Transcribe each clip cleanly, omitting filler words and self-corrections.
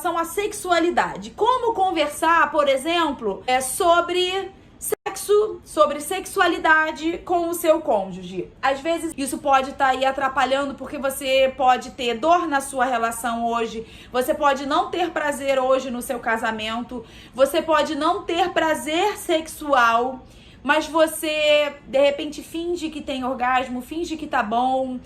relação à sexualidade. Como conversar, por exemplo, sobre sexo, sobre sexualidade com o seu cônjuge. Às vezes isso pode estar aí atrapalhando porque você pode ter dor na sua relação hoje, você pode não ter prazer hoje no seu casamento, você pode não ter prazer sexual, mas você de repente finge que tem orgasmo, finge que tá bom,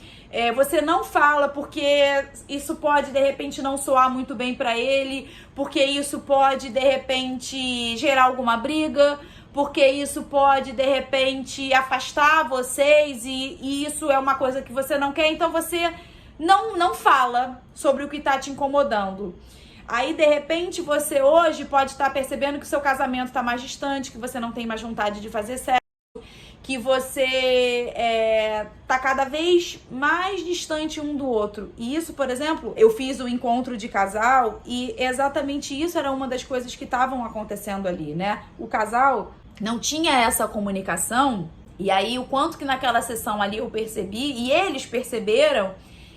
você não fala porque isso pode de repente não soar muito bem pra ele, porque isso pode de repente gerar alguma briga, porque isso pode, de repente, afastar vocês e isso é uma coisa que você não quer, então você não fala sobre o que tá te incomodando. Aí, de repente, você hoje pode estar percebendo que o seu casamento tá mais distante, que você não tem mais vontade de fazer sexo, que você tá cada vez mais distante um do outro. E isso, por exemplo, eu fiz o encontro de casal e exatamente isso era uma das coisas que estavam acontecendo ali, né? O casal não tinha essa comunicação, e aí o quanto que naquela sessão ali eu percebi, e eles perceberam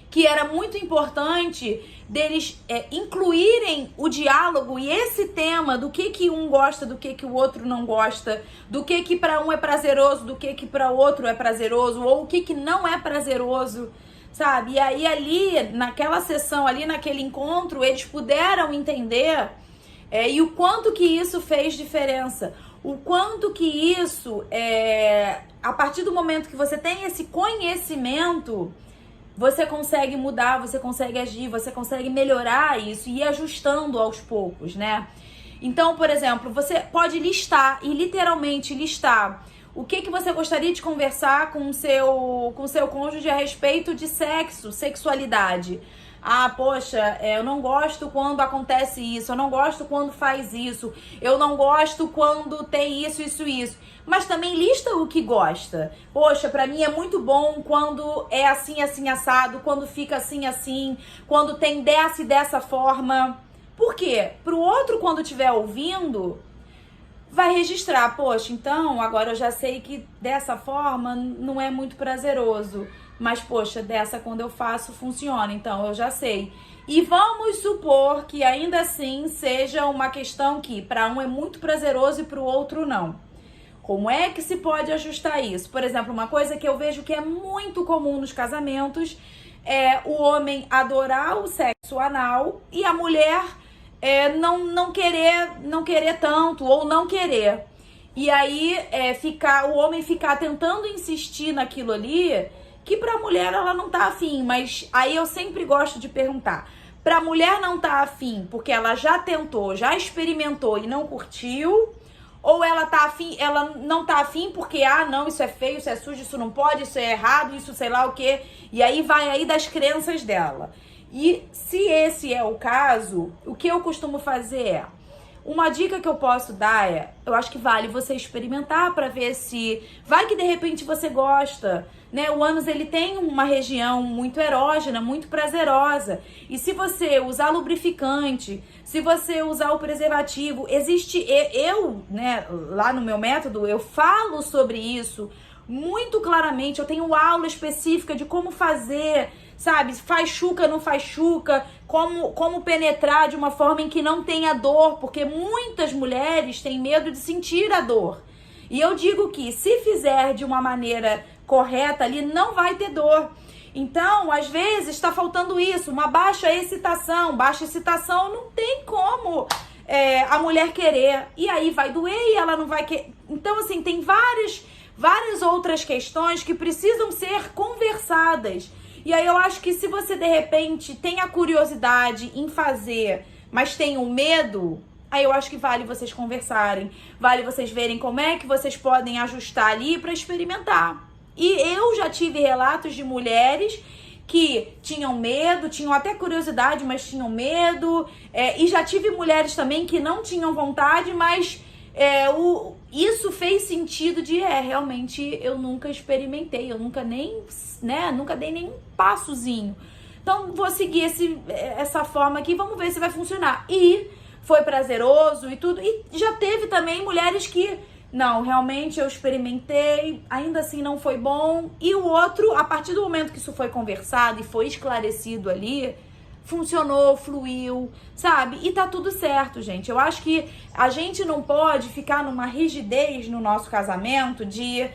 que era muito importante deles incluírem o diálogo e esse tema do que um gosta, do que o outro não gosta, do que para um é prazeroso, do que para o outro é prazeroso, ou o que não é prazeroso, sabe? E aí ali, naquela sessão, ali naquele encontro, eles puderam entender e o quanto que isso fez diferença. O quanto que isso, a partir do momento que você tem esse conhecimento, você consegue mudar, você consegue agir, você consegue melhorar isso e ir ajustando aos poucos, né? Então, por exemplo, você pode listar e literalmente listar o que você gostaria de conversar com o seu cônjuge a respeito de sexo, sexualidade. Ah, poxa, eu não gosto quando acontece isso, eu não gosto quando faz isso, eu não gosto quando tem isso. Mas também lista o que gosta. Poxa, pra mim é muito bom quando é assim, assim, assado, quando fica assim, assim, quando tem dessa forma. Por quê? Pro outro, quando estiver ouvindo, vai registrar. Poxa, então agora eu já sei que dessa forma não é muito prazeroso. Mas, poxa, dessa quando eu faço funciona, então eu já sei. E vamos supor que ainda assim seja uma questão que para um é muito prazeroso e para o outro não. Como é que se pode ajustar isso? Por exemplo, uma coisa que eu vejo que é muito comum nos casamentos é o homem adorar o sexo anal e a mulher não querer tanto ou não querer. E aí o homem ficar tentando insistir naquilo ali, que pra mulher ela não tá afim, mas aí eu sempre gosto de perguntar, pra mulher não tá afim porque ela já tentou, já experimentou e não curtiu, ou ela tá afim, ela não tá afim porque, não, isso é feio, isso é sujo, isso não pode, isso é errado, isso sei lá o quê, e aí vai aí das crenças dela. E se esse é o caso, o que eu costumo fazer uma dica que eu posso dar eu acho que vale você experimentar pra ver se vai que de repente você gosta, né? O ânus, ele tem uma região muito erógena, muito prazerosa. E se você usar lubrificante, se você usar o preservativo, né, lá no meu método, eu falo sobre isso muito claramente. Eu tenho aula específica de como fazer, sabe? Faz chuca, não faz chuca, como penetrar de uma forma em que não tenha dor, porque muitas mulheres têm medo de sentir a dor. E eu digo que se fizer de uma maneira correta ali, não vai ter dor. Então, às vezes, está faltando isso, uma baixa excitação. Baixa excitação não tem como a mulher querer. E aí vai doer e ela não vai querer. Então, assim, tem várias outras questões que precisam ser conversadas. E aí eu acho que se você, de repente, tem a curiosidade em fazer, mas tem o medo, aí eu acho que vale vocês conversarem, vale vocês verem como é que vocês podem ajustar ali para experimentar. E eu já tive relatos de mulheres que tinham medo, tinham até curiosidade, mas tinham medo. E já tive mulheres também que não tinham vontade, mas isso fez sentido de realmente eu nunca experimentei, eu nunca nunca dei nem um passozinho. Então vou seguir essa forma aqui, vamos ver se vai funcionar. E foi prazeroso e tudo. E já teve também mulheres que não, realmente eu experimentei, ainda assim não foi bom. E o outro, a partir do momento que isso foi conversado e foi esclarecido ali, funcionou, fluiu, sabe? E tá tudo certo, gente. Eu acho que a gente não pode ficar numa rigidez no nosso casamento de,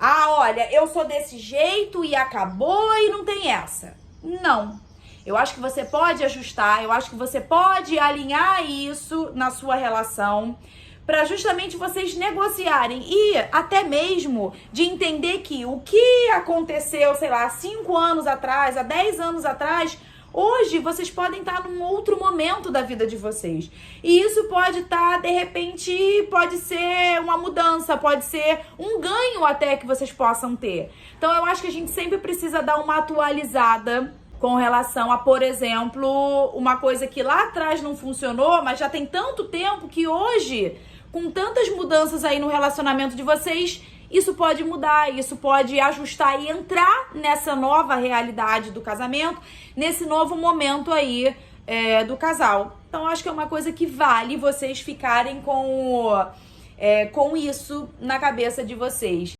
olha, eu sou desse jeito e acabou e não tem essa. Não. Eu acho que você pode ajustar, eu acho que você pode alinhar isso na sua relação para justamente vocês negociarem e até mesmo de entender que o que aconteceu, sei lá, 5 anos atrás, há 10 anos atrás, hoje vocês podem estar num outro momento da vida de vocês. E isso pode estar, de repente, pode ser uma mudança, pode ser um ganho até que vocês possam ter. Então eu acho que a gente sempre precisa dar uma atualizada com relação a, por exemplo, uma coisa que lá atrás não funcionou, mas já tem tanto tempo que hoje, com tantas mudanças aí no relacionamento de vocês, isso pode mudar, isso pode ajustar e entrar nessa nova realidade do casamento, nesse novo momento aí do casal. Então, acho que é uma coisa que vale vocês ficarem com isso na cabeça de vocês.